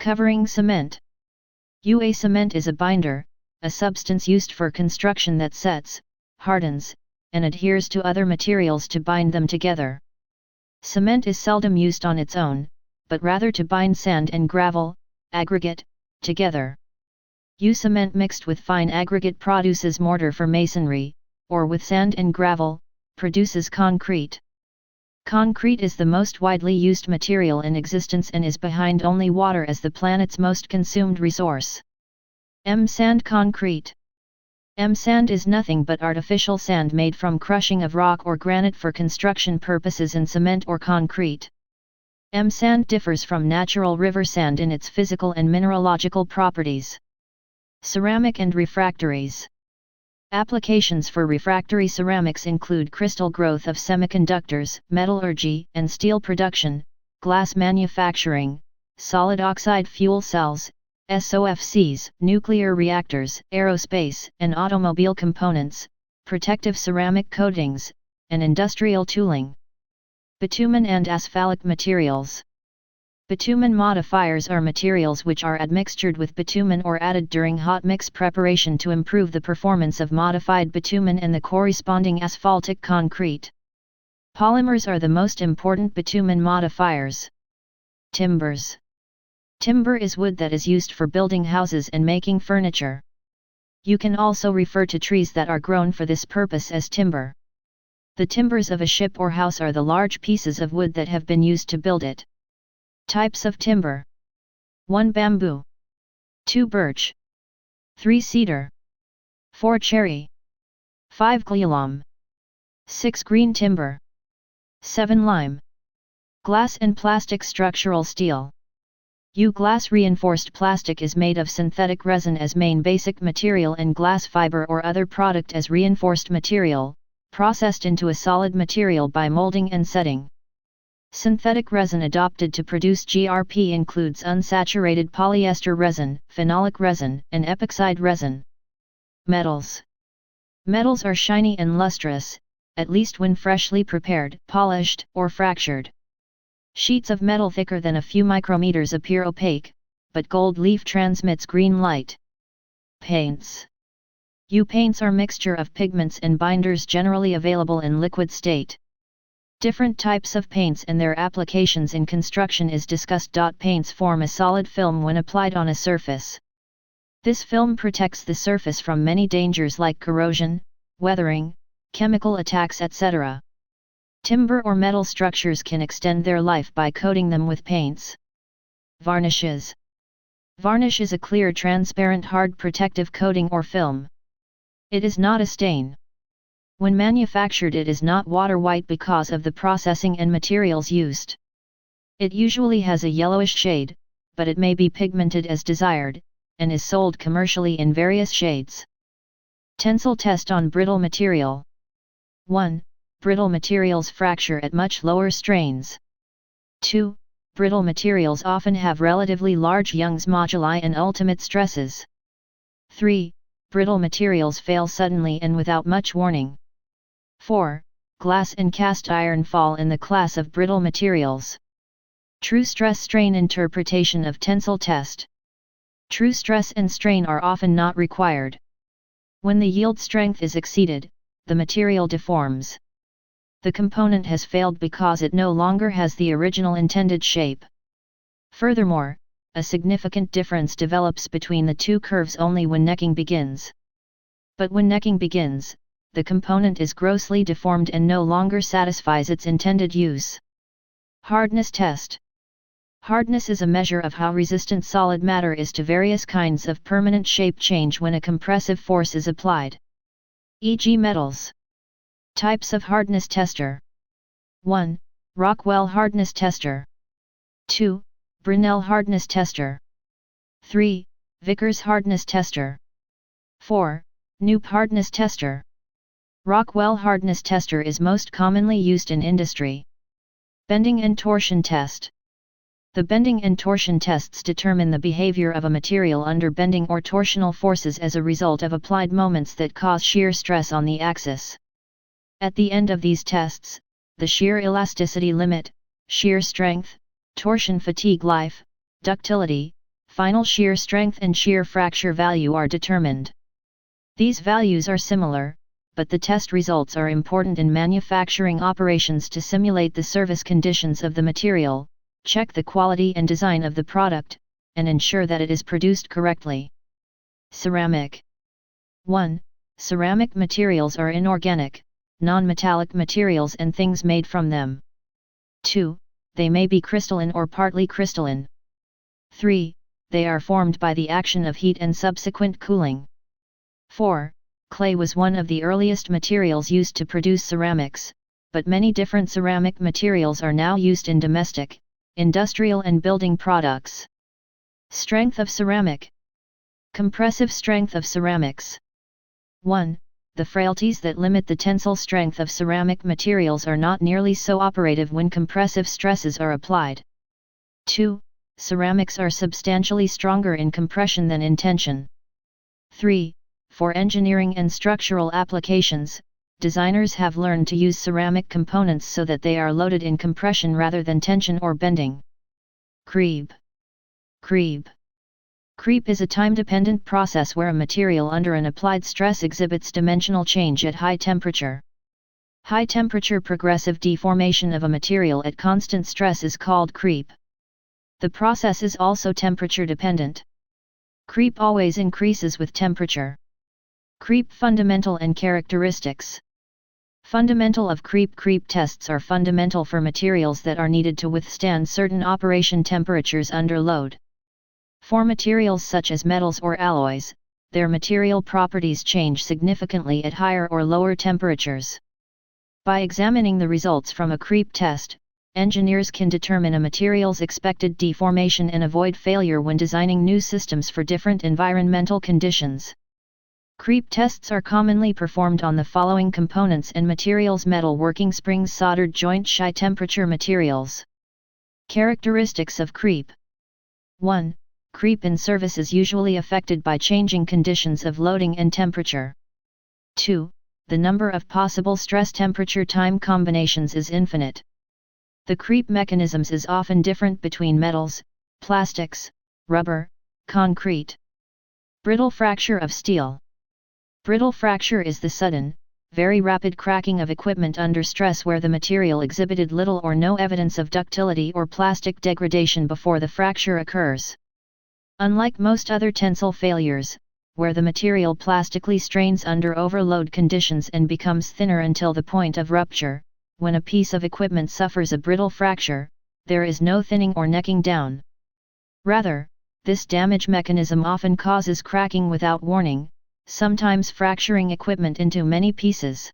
Covering cement. UA cement is a binder, a substance used for construction that sets, hardens, and adheres to other materials to bind them together. Cement is seldom used on its own, but rather to bind sand and gravel, aggregate, together. Cement mixed with fine aggregate produces mortar for masonry, or with sand and gravel, produces concrete. Concrete is the most widely used material in existence and is behind only water as the planet's most consumed resource. Sand concrete. Sand is nothing but artificial sand made from crushing of rock or granite for construction purposes in cement or concrete. Sand differs from natural river sand in its physical and mineralogical properties. Ceramic and refractories. Applications for refractory ceramics include crystal growth of semiconductors, metallurgy and steel production, glass manufacturing, solid oxide fuel cells, SOFCs, nuclear reactors, aerospace and automobile components, protective ceramic coatings, and industrial tooling. Bitumen and acephalic materials. Bitumen modifiers are materials which are admixtured with bitumen or added during hot mix preparation to improve the performance of modified bitumen and the corresponding asphaltic concrete. Polymers are the most important bitumen modifiers. Timbers. Timber is wood that is used for building houses and making furniture. You can also refer to trees that are grown for this purpose as timber. The timbers of a ship or house are the large pieces of wood that have been used to build it. Types of timber. 1 bamboo, 2 birch, 3 cedar, 4 cherry, 5 glylam, 6 green timber, 7 lime. Glass and plastic structural steel. Glass reinforced plastic is made of synthetic resin as main basic material and glass fiber or other product as reinforced material, processed into a solid material by molding and setting. Synthetic resin adopted to produce GRP includes unsaturated polyester resin, phenolic resin, and epoxide resin. Metals. Metals are shiny and lustrous, at least when freshly prepared, polished, or fractured. Sheets of metal thicker than a few micrometers appear opaque, but gold leaf transmits green light. Paints. Paints are mixture of pigments and binders generally available in liquid state. Different types of paints and their applications in construction is discussed. Paints form a solid film when applied on a surface. This film protects the surface from many dangers like corrosion, weathering, chemical attacks, etc. Timber or metal structures can extend their life by coating them with paints. Varnishes. Varnish is a clear, transparent, hard protective coating or film. It is not a stain. When manufactured, it is not water white because of the processing and materials used. It usually has a yellowish shade, but it may be pigmented as desired, and is sold commercially in various shades. Tensile test on brittle material. 1. Brittle materials fracture at much lower strains. 2. Brittle materials often have relatively large Young's moduli and ultimate stresses. 3. Brittle materials fail suddenly and without much warning. 4. Glass and cast iron fall in the class of brittle materials. True stress-strain interpretation of tensile test. True stress and strain are often not required. When the yield strength is exceeded, the material deforms. The component has failed because it no longer has the original intended shape. Furthermore, a significant difference develops between the two curves only when necking begins. But when necking begins, the component is grossly deformed and no longer satisfies its intended use. Hardness test. Hardness is a measure of how resistant solid matter is to various kinds of permanent shape change when a compressive force is applied. E.g. metals. Types of hardness tester. 1. Rockwell hardness tester. 2. Brinell hardness tester. 3. Vickers hardness tester. 4. Knoop hardness tester. Rockwell hardness tester is most commonly used in industry. Bending and torsion test. The bending and torsion tests determine the behavior of a material under bending or torsional forces as a result of applied moments that cause shear stress on the axis. At the end of these tests, the shear elasticity limit, shear strength, torsion fatigue life, ductility, final shear strength and shear fracture value are determined. These values are similar, but the test results are important in manufacturing operations to simulate the service conditions of the material, check the quality and design of the product, and ensure that it is produced correctly. Ceramic. 1. Ceramic materials are inorganic, non-metallic materials and things made from them. 2. They may be crystalline or partly crystalline. 3. They are formed by the action of heat and subsequent cooling. 4. Clay was one of the earliest materials used to produce ceramics, but many different ceramic materials are now used in domestic, industrial and building products. Strength of ceramic. Compressive strength of ceramics. 1. The frailties that limit the tensile strength of ceramic materials are not nearly so operative when compressive stresses are applied. 2. Ceramics are substantially stronger in compression than in tension. 3. For engineering and structural applications, designers have learned to use ceramic components so that they are loaded in compression rather than tension or bending. Creep. Creep. Creep is a time-dependent process where a material under an applied stress exhibits dimensional change at high temperature. High-temperature progressive deformation of a material at constant stress is called creep. The process is also temperature-dependent. Creep always increases with temperature. Creep fundamental and characteristics. Fundamental of creep. Creep tests are fundamental for materials that are needed to withstand certain operation temperatures under load. For materials such as metals or alloys, their material properties change significantly at higher or lower temperatures. By examining the results from a creep test, engineers can determine a material's expected deformation and avoid failure when designing new systems for different environmental conditions. Creep tests are commonly performed on the following components and materials: metal working springs, soldered joints, high temperature materials. Characteristics of creep. 1. Creep in service is usually affected by changing conditions of loading and temperature. 2. The number of possible stress temperature time combinations is infinite. The creep mechanisms is often different between metals, plastics, rubber, concrete. Brittle fracture of steel. Brittle fracture is the sudden, very rapid cracking of equipment under stress where the material exhibited little or no evidence of ductility or plastic degradation before the fracture occurs. Unlike most other tensile failures, where the material plastically strains under overload conditions and becomes thinner until the point of rupture, when a piece of equipment suffers a brittle fracture, there is no thinning or necking down. Rather, this damage mechanism often causes cracking without warning, sometimes fracturing equipment into many pieces.